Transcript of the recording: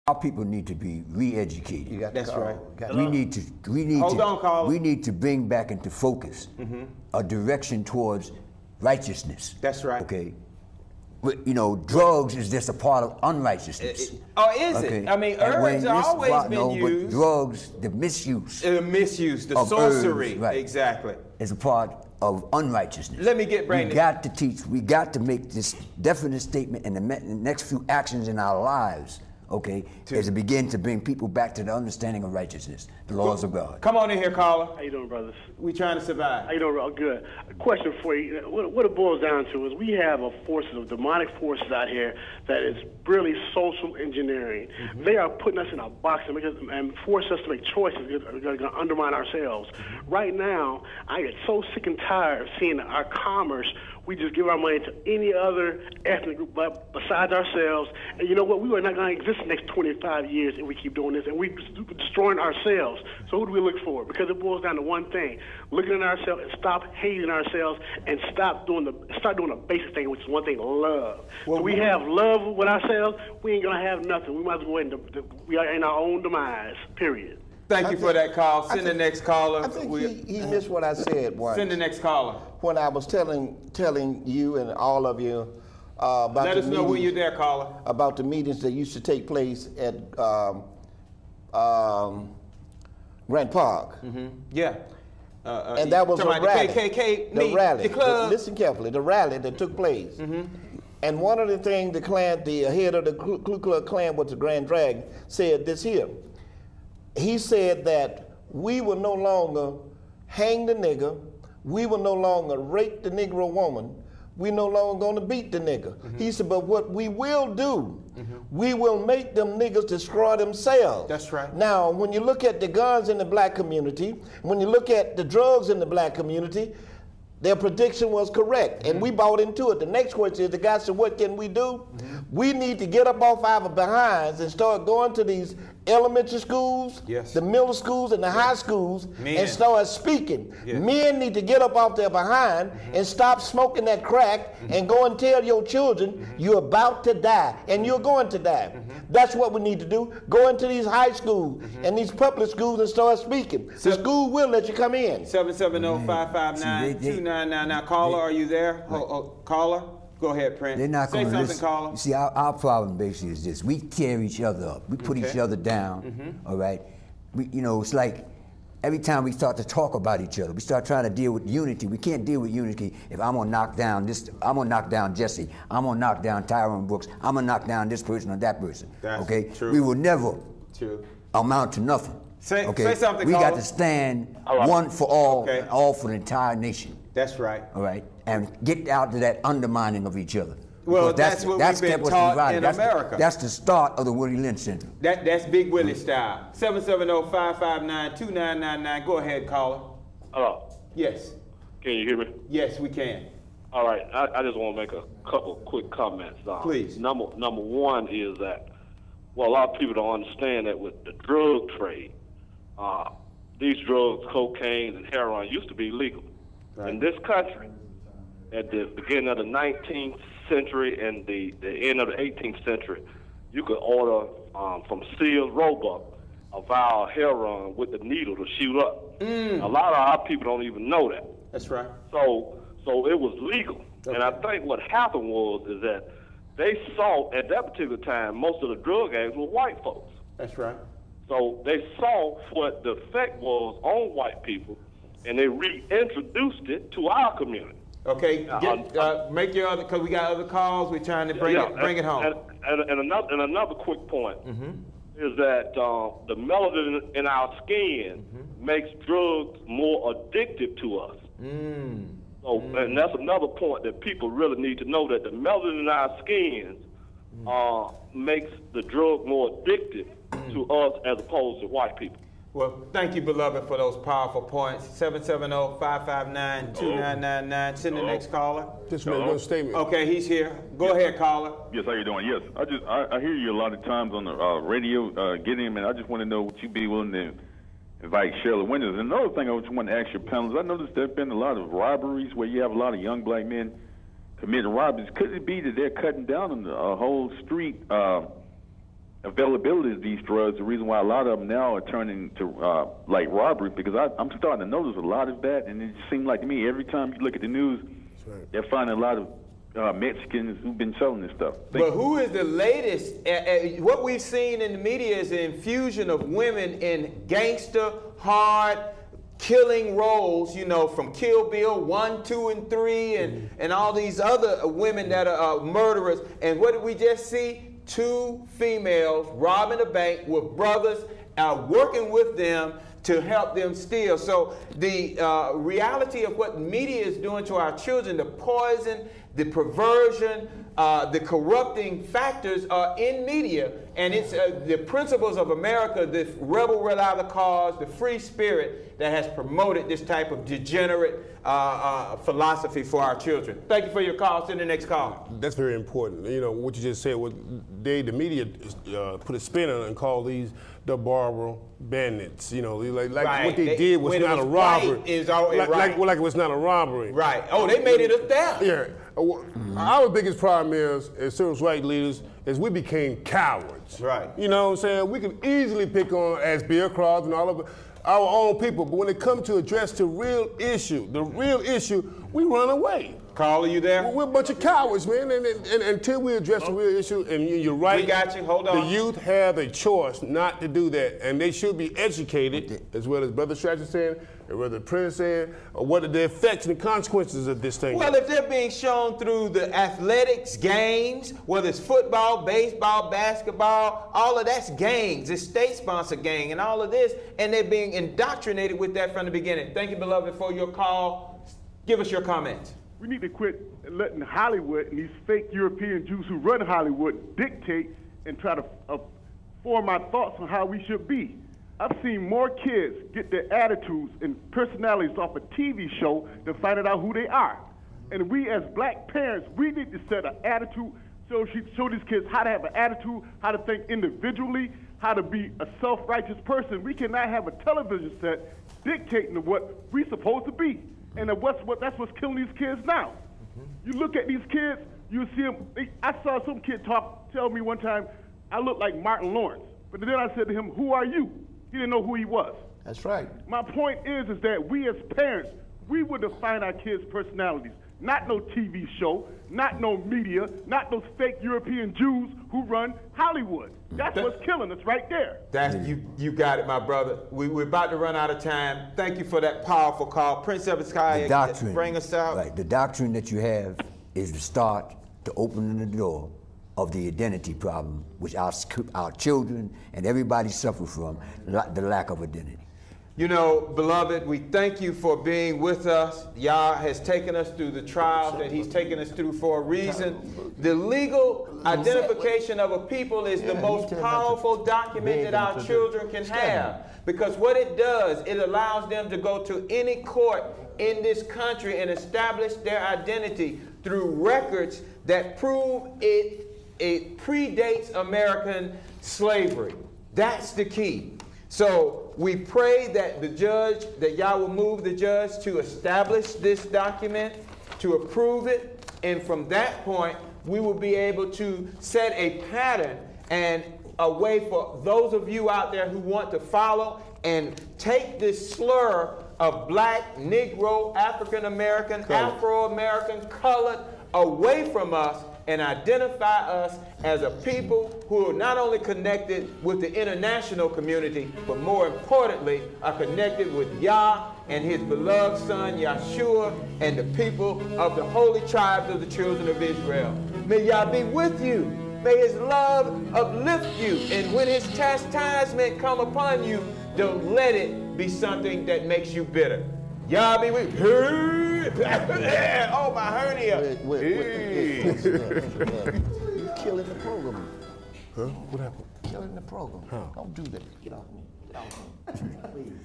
Our people need to be re-educated. You got That's right. We need to we need to bring back into focus a direction towards righteousness. That's right. Okay. You know, drugs is just a part of unrighteousness. Oh, is it? I mean, herbs have always been used. But drugs, the misuse. The misuse, the sorcery. Herbs, right, exactly. is a part of unrighteousness. Let me get Brandon. We got to teach, we got to make this definite statement in the next few actions in our lives, okay, as to begin to bring people back to the understanding of righteousness, the laws of God. Come on in here, caller. How you doing, brothers? We trying to survive. How you doing, real good? A question for you. What it boils down to is we have forces of demonic forces out here that is really social engineering. They are putting us in a box and force us to make choices that are going to undermine ourselves. Right now, I get so sick and tired of seeing our commerce. We just give our money to any other ethnic group besides ourselves. And you know what? We are not going to exist the next 25 years if we keep doing this. And we're destroying ourselves. So who do we look for? Because it boils down to one thing. Looking at ourselves and stop hating ourselves and start doing the basic thing, which is one thing, love. Well, so we have love with ourselves, we ain't going to have nothing. We might as well go we are in our own demise, period. Thank you for that call. Send the next caller. I think he missed what I said once. Send the next caller. When I was telling you and all of you about Let us know when you're there, caller. About the meetings that used to take place at Grant Park. Yeah. And that was a rally. The KKK the rally. The club. Listen carefully. The rally that took place. And one of the things the head of the Ku Klux Klan, was the Grand Dragon, said this here. He said that we will no longer hang the nigger, we will no longer rape the Negro woman, we no longer going to beat the nigger. He said, but what we will do, we will make them niggas destroy themselves. That's right. Now, when you look at the guns in the black community, when you look at the drugs in the black community, their prediction was correct, and we bought into it. The next question is, the guy said, what can we do? We need to get up off our behinds and start going to these elementary schools, the middle schools, and the high schools, and start speaking. Men need to get up off their behind and stop smoking that crack and go and tell your children you're about to die, and you're going to die. That's what we need to do. Go into these high schools and these public schools and start speaking. The school will let you come in. 770-559-2999. Now, caller, are you there? Caller? Go ahead, Prince. They're not going to listen. Caller. You see, our problem basically is this. We tear each other up. We put each other down, all right? You know, it's like every time we start to talk about each other, we start trying to deal with unity. We can't deal with unity if I'm going to knock down this, I'm going to knock down Jesse, I'm going to knock down Tyrone Brooks, I'm going to knock down this person or that person, okay? True. We will never amount to nothing. Say something, We caller. got to stand one for all, and all for the entire nation. That's right. All right, and get out to that undermining of each other. Well, that's what we've been taught in America. That's the start of the Willie Lynch syndrome. That's Big Willie style. 770-559-2999. Go ahead, caller. Hello. Yes. Can you hear me? Yes, we can. All right. I just want to make a couple quick comments. Please. Number one is that, well, a lot of people don't understand that with the drug trade, these drugs, cocaine and heroin, used to be legal. Right. In this country, at the beginning of the 19th century and the end of the 18th century, you could order from Sears Roebuck a vial of heroin with the needle to shoot up. A lot of our people don't even know that. That's right. So it was legal. Okay. And I think what happened is that they saw at that particular time most of the drug gangs were white folks. That's right. So they saw what the effect was on white people, and they reintroduced it to our community. Okay, make your other, because we got other calls. We're trying to bring it home. And another quick point is that the melanin in our skin makes drugs more addictive to us. So, and that's another point that people really need to know, that the melanin in our skins makes the drug more addictive to us as opposed to white people. Well, thank you, beloved, for those powerful points. 770-559-2999. Send the next caller. Just make one statement. Okay, he's here. Go ahead, caller. Yes, how you doing? Yes, I hear you a lot of times on the radio, getting him, and I just want to know would you be willing to invite Shirley Winters. Another thing I just want to ask your panelists, I noticed there have been a lot of robberies where you have a lot of young black men committing robberies. Could it be that they're cutting down on the whole street availability of these drugs, the reason why a lot of them now are turning to like robbery, because I'm starting to notice a lot of that, and it just seems like to me every time you look at the news, they're finding a lot of Mexicans who've been selling this stuff. But who is the latest? What we've seen in the media is the infusion of women in gangster, hard, killing roles, you know, from Kill Bill 1, 2, and 3, and all these other women that are murderers. And what did we just see? 2 females robbing a bank with brothers working with them to help them steal. So the reality of what media is doing to our children, the poison, the perversion, the corrupting factors are in media, and it's the principles of America, the rebel without a cause, the free spirit that has promoted this type of degenerate philosophy for our children. Thank you for your call. Send the next call. That's very important. You know, what you just said, the media put a spin on it and call these the Barbara bandits. You know, like right. What they did was not a robbery. Like it was not a robbery. Right. Oh, they made it a theft. Yeah. Our biggest problem is, as civil rights leaders, is we became cowards. Right. You know what I'm saying? We can easily pick on, as Bill Crosby and all of our own people, but when it comes to address the real issue, we run away. Carl, are you there? We're a bunch of cowards, man, and until we address the real issue, and you're right. We got you, hold on. The youth have a choice not to do that, and they should be educated, as well as Brother Stratton said, and Brother Prince said, what are the effects and the consequences of this thing. Well, if they're being shown through the athletics games, whether it's football, baseball, basketball, all of that's gangs, it's state-sponsored gang, and all of this, and they're being indoctrinated with that from the beginning. Thank you, beloved, for your call. Give us your comments. We need to quit letting Hollywood and these fake European Jews who run Hollywood dictate and try to form our thoughts on how we should be. I've seen more kids get their attitudes and personalities off a TV show than finding out who they are. And we as black parents, we need to set an attitude, show these kids how to have an attitude, how to think individually, how to be a self-righteous person. We cannot have a television set dictating what we're supposed to be. And that's what's killing these kids now. You look at these kids, you see them. I saw some kid tell me one time, I look like Martin Lawrence. But then I said to him, who are you? He didn't know who he was. That's right. My point is that we as parents, we would define our kids' personalities. Not no TV show, not no media, not those fake European Jews who run Hollywood. That's what's killing us right there. You got it, my brother. We're about to run out of time. Thank you for that powerful call. Prince of the Sky, bring us out. Right. The doctrine that you have is the start to opening the door of the identity problem, which our children and everybody suffer from, the lack of identity. You know, beloved, we thank you for being with us. Yah has taken us through the trials that he's taken us through for a reason. The legal identification of a people is the most powerful document that our children can have. Because what it does, it allows them to go to any court in this country and establish their identity through records that prove it predates American slavery. That's the key. So we pray that that Yah will move the judge to establish this document, to approve it, and from that point, we will be able to set a pattern and a way for those of you out there who want to follow and take this slur of black, Negro, African American, Afro American, colored away from us and identify us as a people who are not only connected with the international community, but more importantly, are connected with Yah and his beloved son, Yahshua, and the people of the holy tribes of the children of Israel. May Yah be with you. May his love uplift you. And when his chastisement come upon you, don't let it be something that makes you bitter. Yah be with you. Oh, my hernia. You're killing the program. Huh? What happened? Killing the program. How? Don't do that. Get off me. Get off me. Please.